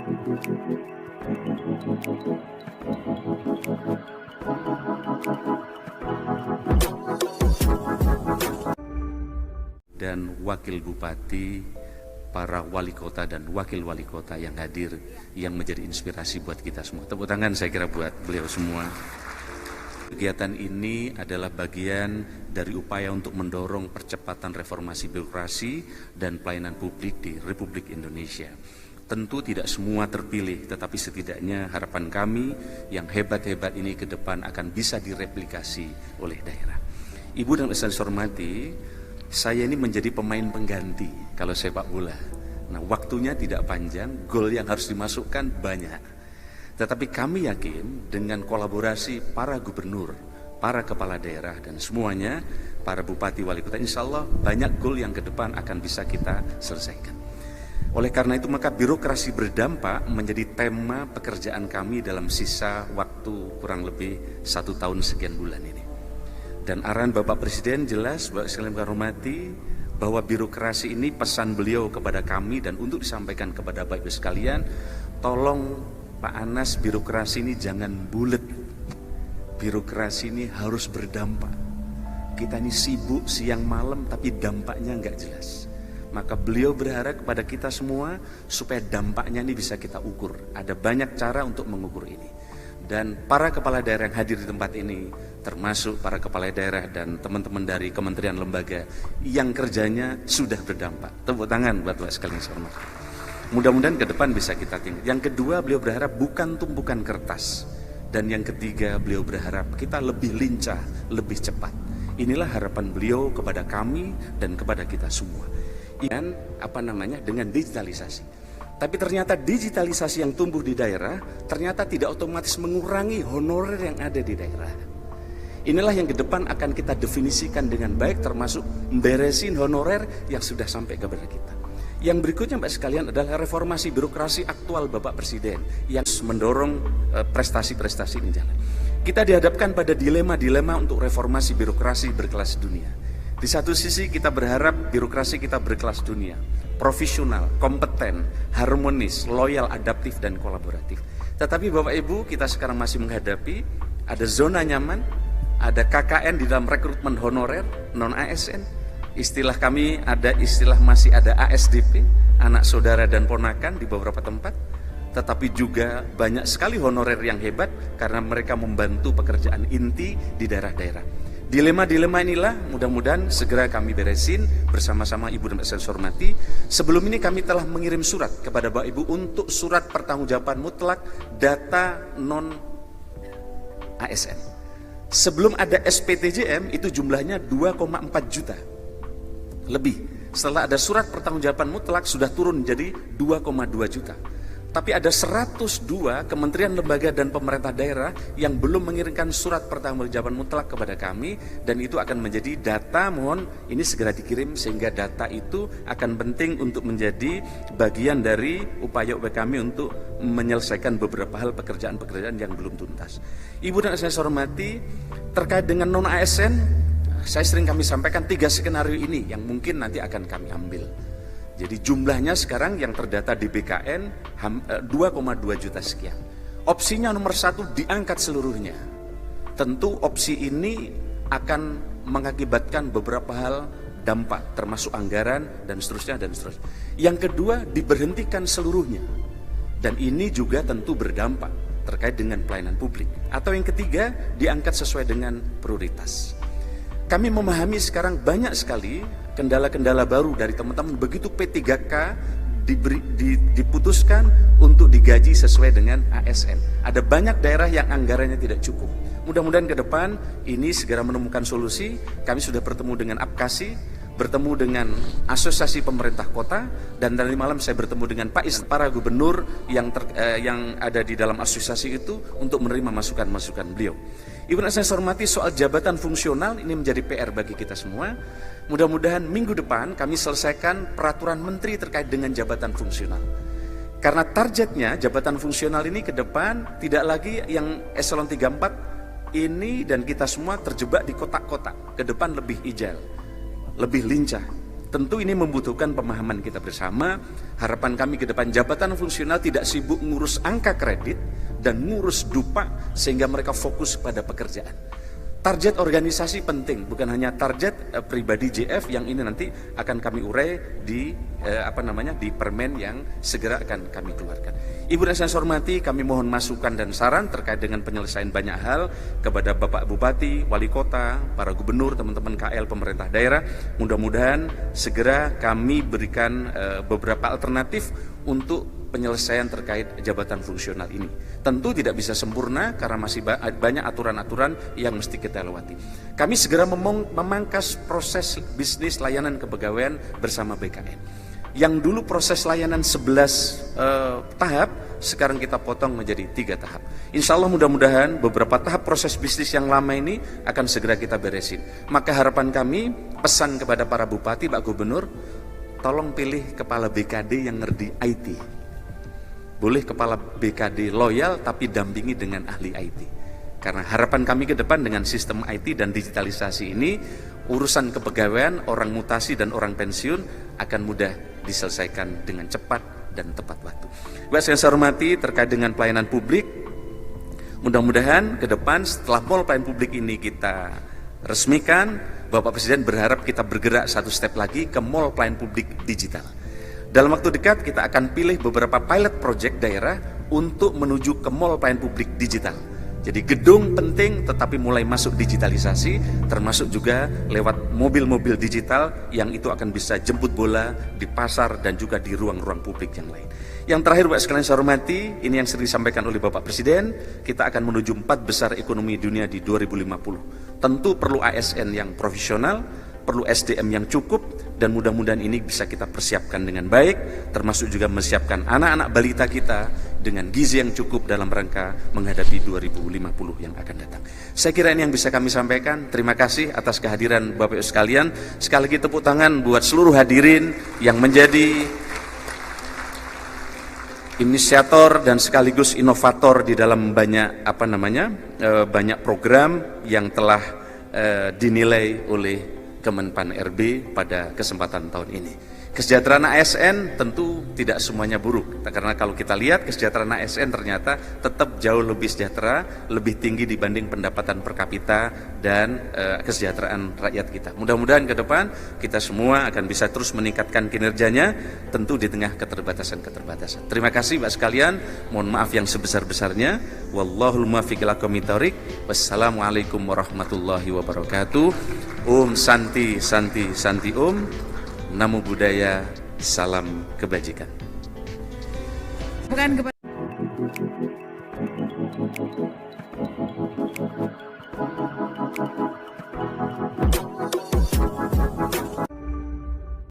Dan wakil bupati, para wali kota dan wakil wali kota yang hadir, yang menjadi inspirasi buat kita semua. Tepuk tangan saya kira buat beliau semua. Kegiatan ini adalah bagian dari upaya untuk mendorong percepatan reformasi birokrasi dan pelayanan publik di Republik Indonesia. Tentu tidak semua terpilih, tetapi setidaknya harapan kami yang hebat-hebat ini ke depan akan bisa direplikasi oleh daerah. Ibu dan Bapak saya hormati, saya ini menjadi pemain pengganti kalau sepak bola. Nah, waktunya tidak panjang, gol yang harus dimasukkan banyak. Tetapi kami yakin dengan kolaborasi para gubernur, para kepala daerah dan semuanya, para bupati wali kota, insya Allah banyak gol yang ke depan akan bisa kita selesaikan. Oleh karena itu maka birokrasi berdampak menjadi tema pekerjaan kami dalam sisa waktu kurang lebih 1 tahun sekian bulan ini. Dan arahan Bapak Presiden jelas, Bapak sekalian hormati, bahwa birokrasi ini pesan beliau kepada kami dan untuk disampaikan kepada Bapak Ibu sekalian, tolong Pak Anas, birokrasi ini jangan bulet. Birokrasi ini harus berdampak. Kita ini sibuk siang malam tapi dampaknya nggak jelas. Maka beliau berharap kepada kita semua supaya dampaknya ini bisa kita ukur. Ada banyak cara untuk mengukur ini. Dan para kepala daerah yang hadir di tempat ini, termasuk para kepala daerah dan teman-teman dari kementerian lembaga yang kerjanya sudah berdampak. Tepuk tangan buat Bapak sekalian hormat. Mudah-mudahan ke depan bisa kita tinggal. Yang kedua, beliau berharap bukan tumpukan kertas. Dan yang ketiga, beliau berharap kita lebih lincah, lebih cepat. Inilah harapan beliau kepada kami dan kepada kita semua. Dan dengan digitalisasi. Tapi ternyata digitalisasi yang tumbuh di daerah ternyata tidak otomatis mengurangi honorer yang ada di daerah. Inilah yang ke depan akan kita definisikan dengan baik, termasuk beresin honorer yang sudah sampai kepada kita. Yang berikutnya Mbak sekalian adalah reformasi birokrasi aktual Bapak Presiden yang mendorong prestasi-prestasi ini jalan. Kita dihadapkan pada dilema-dilema untuk reformasi birokrasi berkelas dunia. Di satu sisi kita berharap birokrasi kita berkelas dunia, profesional, kompeten, harmonis, loyal, adaptif, dan kolaboratif. Tetapi Bapak Ibu, kita sekarang masih menghadapi ada zona nyaman, ada KKN di dalam rekrutmen honorer, non-ASN. Istilah kami masih ada ASDP, anak saudara dan ponakan di beberapa tempat. Tetapi juga banyak sekali honorer yang hebat karena mereka membantu pekerjaan inti di daerah-daerah. Dilema-dilema inilah mudah-mudahan segera kami beresin bersama-sama Ibu dan Bapak saya hormati. Sebelum ini kami telah mengirim surat kepada Bapak Ibu untuk surat pertanggungjawaban mutlak data non-ASN. Sebelum ada SPTJM itu jumlahnya 2,4 juta lebih. Setelah ada surat pertanggungjawaban mutlak sudah turun menjadi 2,2 juta. Tapi ada 102 kementerian, lembaga, dan pemerintah daerah yang belum mengirimkan surat pertanggungjawaban mutlak kepada kami, dan itu akan menjadi data, mohon ini segera dikirim sehingga data itu akan penting untuk menjadi bagian dari upaya kami untuk menyelesaikan beberapa hal pekerjaan-pekerjaan yang belum tuntas. Ibu dan saya hormati, terkait dengan non-ASN, saya sering kami sampaikan 3 skenario ini yang mungkin nanti akan kami ambil. Jadi jumlahnya sekarang yang terdata di BKN 2,2 juta sekian. Opsinya nomor 1 diangkat seluruhnya. Tentu opsi ini akan mengakibatkan beberapa hal dampak termasuk anggaran dan seterusnya dan seterusnya. Yang kedua diberhentikan seluruhnya. Dan ini juga tentu berdampak terkait dengan pelayanan publik. Atau yang ketiga diangkat sesuai dengan prioritas. Kami memahami sekarang banyak sekali kendala-kendala baru dari teman-teman begitu P3K diputuskan untuk digaji sesuai dengan ASN. Ada banyak daerah yang anggarannya tidak cukup. Mudah-mudahan ke depan ini segera menemukan solusi. Kami sudah bertemu dengan Apkasi, bertemu dengan Asosiasi Pemerintah Kota, dan tadi malam saya bertemu dengan Pak Is, para gubernur yang ada di dalam asosiasi itu untuk menerima masukan-masukan beliau. Ibu dan saya hormati, soal jabatan fungsional ini menjadi PR bagi kita semua. Mudah-mudahan minggu depan kami selesaikan peraturan menteri terkait dengan jabatan fungsional. Karena targetnya jabatan fungsional ini ke depan tidak lagi yang eselon 34 ini dan kita semua terjebak di kotak-kotak. Ke depan lebih agile, lebih lincah, Tentu ini membutuhkan pemahaman kita bersama. Harapan kami ke depan jabatan fungsional tidak sibuk ngurus angka kredit dan ngurus dupa sehingga mereka fokus pada pekerjaan. Target organisasi penting, bukan hanya target pribadi JF yang ini nanti akan kami urai di di permen yang segera akan kami keluarkan. Ibu dan saya hormati, kami mohon masukan dan saran terkait dengan penyelesaian banyak hal kepada Bapak Bupati, Wali Kota, para gubernur, teman-teman KL, pemerintah daerah. Mudah-mudahan segera kami berikan beberapa alternatif untuk penyelesaian terkait jabatan fungsional ini. Tentu tidak bisa sempurna karena masih banyak aturan-aturan yang mesti kita lewati. Kami segera memangkas proses bisnis layanan kepegawaian bersama BKN. Yang dulu proses layanan 11 tahap, sekarang kita potong menjadi 3 tahap. Insya Allah mudah-mudahan beberapa tahap proses bisnis yang lama ini akan segera kita beresin. Maka harapan kami, pesan kepada para bupati, Pak Gubernur, tolong pilih kepala BKD yang ngerti IT. Boleh kepala BKD loyal tapi dampingi dengan ahli IT. Karena harapan kami ke depan dengan sistem IT dan digitalisasi ini, urusan kepegawaian, orang mutasi dan orang pensiun akan mudah diselesaikan dengan cepat dan tepat waktu. Bapak yang saya hormati, terkait dengan pelayanan publik, mudah-mudahan ke depan setelah mall pelayanan publik ini kita resmikan, Bapak Presiden berharap kita bergerak satu step lagi ke mall pelayanan publik digital. Dalam waktu dekat kita akan pilih beberapa pilot project daerah untuk menuju ke mall pelayanan publik digital. Jadi gedung penting tetapi mulai masuk digitalisasi, termasuk juga lewat mobil-mobil digital yang itu akan bisa jemput bola di pasar dan juga di ruang-ruang publik yang lain. Yang terakhir Bapak sekalian saya hormati, ini yang sering disampaikan oleh Bapak Presiden, kita akan menuju 4 besar ekonomi dunia di 2050. Tentu perlu ASN yang profesional, perlu SDM yang cukup, dan mudah-mudahan ini bisa kita persiapkan dengan baik, termasuk juga menyiapkan anak-anak balita kita dengan gizi yang cukup dalam rangka menghadapi 2050 yang akan datang. Saya kira ini yang bisa kami sampaikan. Terima kasih atas kehadiran Bapak Ibu sekalian. Sekali lagi tepuk tangan buat seluruh hadirin yang menjadi inisiator dan sekaligus inovator di dalam banyak banyak program yang telah dinilai oleh Kemenpan RB pada kesempatan tahun ini. Kesejahteraan ASN tentu tidak semuanya buruk, karena kalau kita lihat kesejahteraan ASN ternyata tetap jauh lebih sejahtera, lebih tinggi dibanding pendapatan per kapita dan kesejahteraan rakyat kita. Mudah-mudahan ke depan kita semua akan bisa terus meningkatkan kinerjanya, tentu di tengah keterbatasan-keterbatasan. Terima kasih Pak sekalian, mohon maaf yang sebesar-besarnya. Wallahul muwaffiq ila aqwamit thoriq. Wassalamualaikum warahmatullahi wabarakatuh. Om Santi Santi Santi Om. Namo Buddhaya, salam kebajikan. Bukan